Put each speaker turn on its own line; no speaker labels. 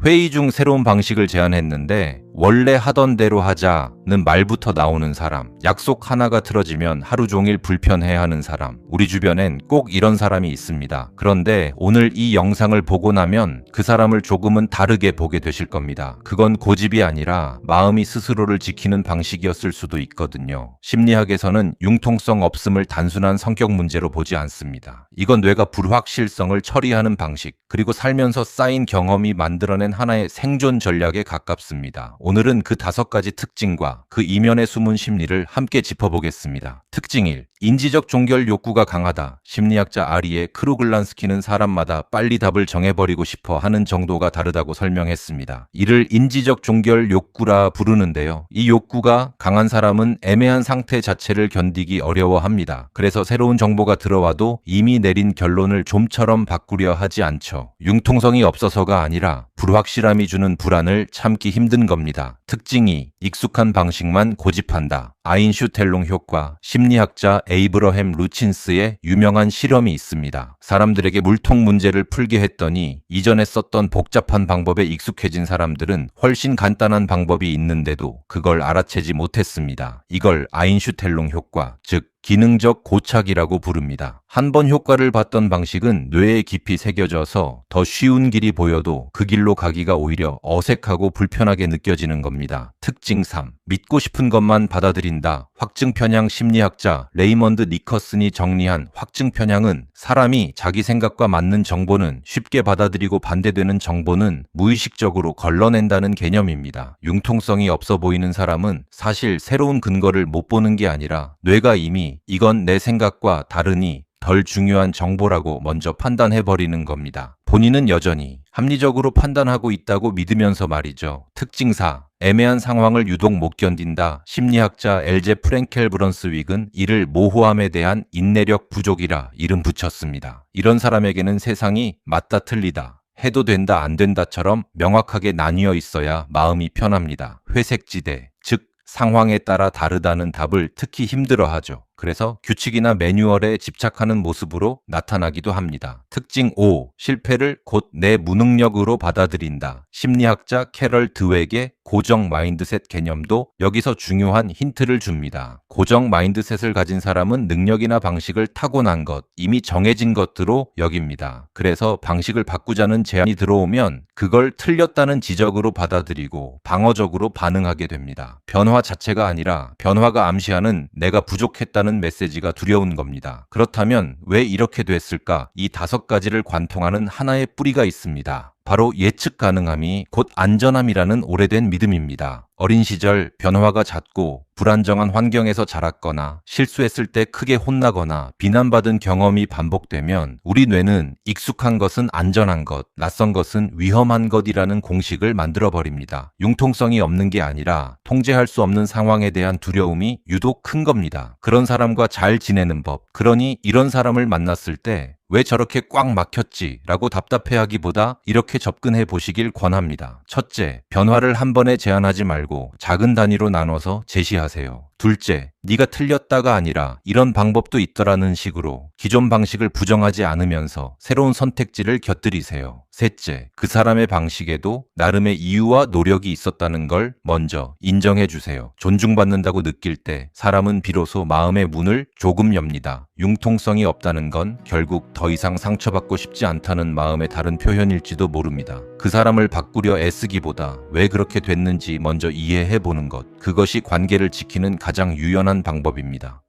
회의 중 새로운 방식을 제안했는데 원래 하던 대로 하자는 말부터 나오는 사람, 약속 하나가 틀어지면 하루 종일 불편해하는 사람, 우리 주변엔 꼭 이런 사람이 있습니다. 그런데 오늘 이 영상을 보고 나면 그 사람을 조금은 다르게 보게 되실 겁니다. 그건 고집이 아니라 마음이 스스로를 지키는 방식이었을 수도 있거든요. 심리학에서는 융통성 없음을 단순한 성격 문제로 보지 않습니다. 이건 뇌가 불확실성을 처리하는 방식, 그리고 살면서 쌓인 경험이 만들어낸 하나의 생존 전략에 가깝습니다. 오늘은 그 5가지 특징과 그 이면에 숨은 심리를 함께 짚어보겠습니다. 특징 1. 인지적 종결 욕구가 강하다. 심리학자 아리에 크루글란스키는 사람마다 빨리 답을 정해버리고 싶어 하는 정도가 다르다고 설명했습니다. 이를 인지적 종결 욕구라 부르는데요. 이 욕구가 강한 사람은 애매한 상태 자체를 견디기 어려워합니다. 그래서 새로운 정보가 들어와도 이미 내린 결론을 좀처럼 바꾸려 하지 않죠. 융통성이 없어서가 아니라 불확실함이 주는 불안을 참기 힘든 겁니다. 특징 2. 익숙한 방식만 고집한다. 아인슈텔롱 효과, 심리학자 에이브러햄 루친스의 유명한 실험이 있습니다. 사람들에게 물통 문제를 풀게 했더니 이전에 썼던 복잡한 방법에 익숙해진 사람들은 훨씬 간단한 방법이 있는데도 그걸 알아채지 못했습니다. 이걸 아인슈텔롱 효과, 즉 기능적 고착이라고 부릅니다. 한 번 효과를 봤던 방식은 뇌에 깊이 새겨져서 더 쉬운 길이 보여도 그 길로 가기가 오히려 어색하고 불편하게 느껴지는 겁니다. 특징 3. 믿고 싶은 것만 받아들인다. 확증 편향 심리학자 레이먼드 니커슨이 정리한 확증 편향은 사람이 자기 생각과 맞는 정보는 쉽게 받아들이고 반대되는 정보는 무의식적으로 걸러낸다는 개념입니다. 융통성이 없어 보이는 사람은 사실 새로운 근거를 못 보는 게 아니라 뇌가 이미 이건 내 생각과 다르니 덜 중요한 정보라고 먼저 판단해버리는 겁니다. 본인은 여전히 합리적으로 판단하고 있다고 믿으면서 말이죠. 특징 4. 애매한 상황을 유독 못 견딘다. 심리학자 엘제 프랭켈 브런스윅은 이를 모호함에 대한 인내력 부족이라 이름 붙였습니다. 이런 사람에게는 세상이 맞다 틀리다, 해도 된다 안 된다처럼 명확하게 나뉘어 있어야 마음이 편합니다. 회색지대, 즉 상황에 따라 다르다는 답을 특히 힘들어하죠. 그래서 규칙이나 매뉴얼에 집착하는 모습으로 나타나기도 합니다. 특징 5. 실패를 곧 내 무능력으로 받아들인다. 심리학자 캐럴 드웩의 고정 마인드셋 개념도 여기서 중요한 힌트를 줍니다. 고정 마인드셋을 가진 사람은 능력이나 방식을 타고난 것, 이미 정해진 것으로 여깁니다. 그래서 방식을 바꾸자는 제안이 들어오면 그걸 틀렸다는 지적으로 받아들이고 방어적으로 반응하게 됩니다. 변화 자체가 아니라 변화가 암시하는 내가 부족했다는 메시지가 두려운 겁니다. 그렇다면 왜 이렇게 됐을까? 이 5가지를 관통하는 하나의 뿌리가 있습니다. 바로 예측 가능함이 곧 안전함이라는 오래된 믿음입니다. 어린 시절 변화가 잦고 불안정한 환경에서 자랐거나 실수했을 때 크게 혼나거나 비난받은 경험이 반복되면 우리 뇌는 익숙한 것은 안전한 것, 낯선 것은 위험한 것이라는 공식을 만들어버립니다. 융통성이 없는 게 아니라 통제할 수 없는 상황에 대한 두려움이 유독 큰 겁니다. 그런 사람과 잘 지내는 법, 그러니 이런 사람을 만났을 때 왜 저렇게 꽉 막혔지? 라고 답답해하기보다 이렇게 접근해 보시길 권합니다. 첫째, 변화를 한 번에 제안하지 말고 작은 단위로 나눠서 제시하세요. 둘째, 네가 틀렸다가 아니라 이런 방법도 있더라는 식으로 기존 방식을 부정하지 않으면서 새로운 선택지를 곁들이세요. 셋째, 그 사람의 방식에도 나름의 이유와 노력이 있었다는 걸 먼저 인정해 주세요. 존중받는다고 느낄 때 사람은 비로소 마음의 문을 조금 엽니다. 융통성이 없다는 건 결국 더 이상 상처받고 싶지 않다는 마음의 다른 표현일지도 모릅니다. 그 사람을 바꾸려 애쓰기보다 왜 그렇게 됐는지 먼저 이해해 보는 것, 그것이 관계를 지키는 가장 유연한 방법입니다.